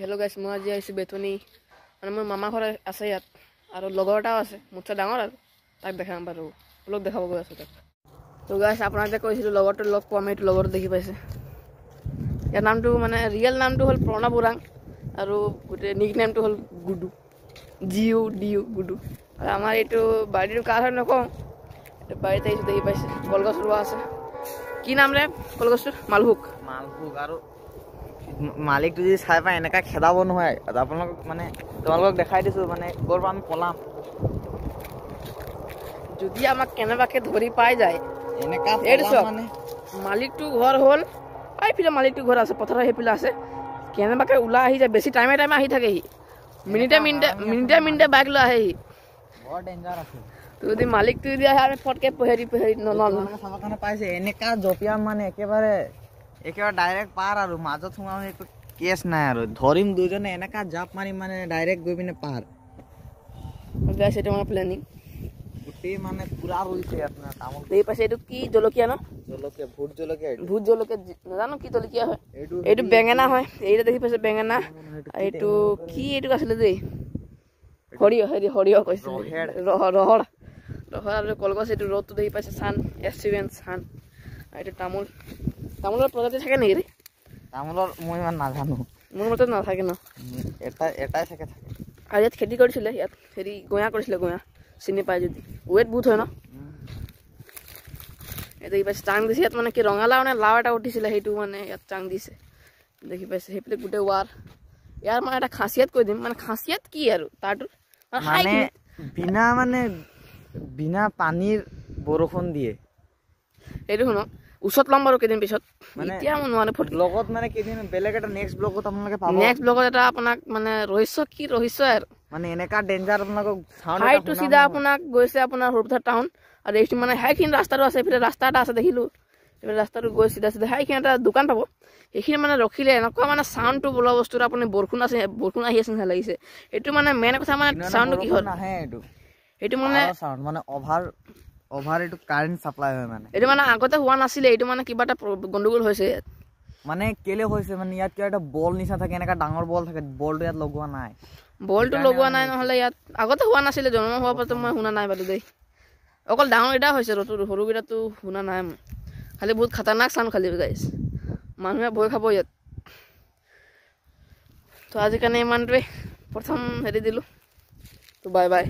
Hello' গাইছ, মই আজি আহিছোঁ বেতনী, মানে মোৰ মামা ঘৰ আছে ইয়াত, আৰু লগৰ এটাও আছে মোতকৈ ডাঙৰ, আৰু তাক দেখাম বাৰু, লগ দেখাব গৈ আছোঁ তাক। তো গাইছ, আপোনাক যে কৈছিলোঁ লগৰটো লগ পোৱা, এইটো লগৰটো দেখি পাইছে। ইয়াৰ নামটো মানে ৰিয়েল নামটো হ'ল প্ৰণৱ ওৰাং, আৰু গোটেই নিক নেমটো হ'ল গুডু, GUDU গুডু। আৰু আমাৰ এইটো বাৰীটো কাৰ হয় নকওঁ, এইটো বাৰীত আহিছোঁ দেখি পাইছে, কলগছ ৰোৱা আছে। কি নাম ৰে কলগছটোৰ? মালভোগ। আৰু মালিকটো যদি চাই পাই এনেকা খেদাব নহয়, আপোনালোকক মানে তোমালোকক দেখাই দিছোঁ, মানে ক'ৰ পৰা আমি পলাম। যদি আমাক কেনেবাকে ধৰি পাই যায় এনেকা মানে মালিকটো ঘৰ হ'ল এইফালে, মালিকটো ঘৰ আছে পথাৰৰ সেইফালে আছে, কেনেবাকে ওলাই আহি যায়, বেছি টাইমে আহি থাকে সি, মিনিটে বাইক লৈ আহে সি, বৰ ডেঞ্জাৰ আছে। যদি মালিকটো যদি আহে আমি ফটকে হেৰি চাবৰ কাৰণে পাইছে এনেকা জপিয়াম, মানে একেবাৰে ডাইৰেক্ট পাৰ, আৰু মাজত সোমাও একো কেছ নাই, আৰু ধৰিম দুজনে এনেকা জাপ মাৰিম, মানে ডাইৰেক্ট গৈ পিনে পাৰ। সেইটো আমাৰ প্লেনিং গোটেই মানে পুৰা ৰুইছে আপোনাৰ তামোল। এই পাইছে এইটো কি জলকীয়া ন? জলকীয়া, ভোট জলকীয়া নাজানো কি জলকীয়া হয়, এইটো বেঙেনা হয়, এইটো দেখি পাইছে বেঙেনা, এইটো কি এইটো আছিলে দেই, সৰিয়হ কৈছে, ৰহৰ আৰু কলগছ, এইটো ৰ'দটো দেখি পাইছে, চান এইটো তামোলৰ প্ৰজাতি থাকে নেকি ৰে? তামোলৰ মই ইমান নাজানো, মোৰ মতে নাথাকে ন, এটাই চাগে থাকে। আৰু ইয়াত খেতি কৰিছিলে, ইয়াত হেৰি গঞা কৰিছিলে, গঞা চিনি পাই যদি, ৱেট বহুত হয় ন। দেখি পাইছে চাং দিছে ইয়াত, মানে কি ৰঙালাও নে লাও এটা উঠিছিলে, সেইটো মানে ইয়াত চাং দিছে দেখি পাইছে। সেইফালে গোটেই ৱাৰ, ইয়াৰ মানে এটা খাচিয়াত কৈ দিম, মানে খাচিয়াত কি আৰু তাৰটো মানে বিনা পানীৰ বৰষুণ দিয়ে। এইটো শুনক, ওচৰত ল'ম বাৰু কেইদিন পিছত, এতিয়া মই নোৱাৰো ব্লগত, মানে কেইদিন বেলেগ এটা নেক্সট ব্লগত আপোনালোকে পাব। নেক্সট ব্লগত এটা আপোনাক মানে ৰহস্য আৰু মানে এনেকা ডেঞ্জাৰ আপোনালোকক হাইটটো চিধা আপোনাক গৈছে আপোনাৰ সৰুপথাৰ টাউন, আৰু এইটো মানে সেইখিনি ৰাস্তাটো আছে, এইফালে ৰাস্তা এটা আছে দেখিলোঁ, এইফালে ৰাস্তাটো গৈ চিধা সেইখিনি এটা দোকান পাব, সেইখিনি মানে ৰখিলে এনেকুৱা মানে চাউণ্ডটো বোলা বস্তুটো, আপুনি বৰষুণ আহি আছে নিচিনা লাগিছে। এইটো মানে মেইন কথা, মানে চাউণ্ডটো কি হ'ল, এইটো মানে অভাৰ এইটো কাৰেণ্ট চাপ্লাই হয়, মানে এইটো মানে আগতে হোৱা নাছিলে, এইটো মানে কিবা এটা গণ্ডগোল হৈছে ইয়াত। মানে কেলে হৈছে, মানে ইয়াত কিবা এটা বল নিচিনা থাকে, এনেকা ডাঙৰ বল থাকে, বলটো ইয়াত লগোৱা নাই, নহ'লে ইয়াত আগতে হোৱা নাছিলে, জন্ম হোৱাৰ পাছত মই শুনা নাই বাৰু দেই, অকল ডাঙৰকেইটা হৈছে, সৰুকেইটাতো শুনা নাই মই, খালি বহুত খাতাৰনাক চাউণ্ড খালি গাইছ, মানুহে ভয় খাব ইয়াত। তো আজিৰ কাৰণে ইমানটোৱে, প্ৰথম হেৰি দিলোঁ, তো বাই বাই।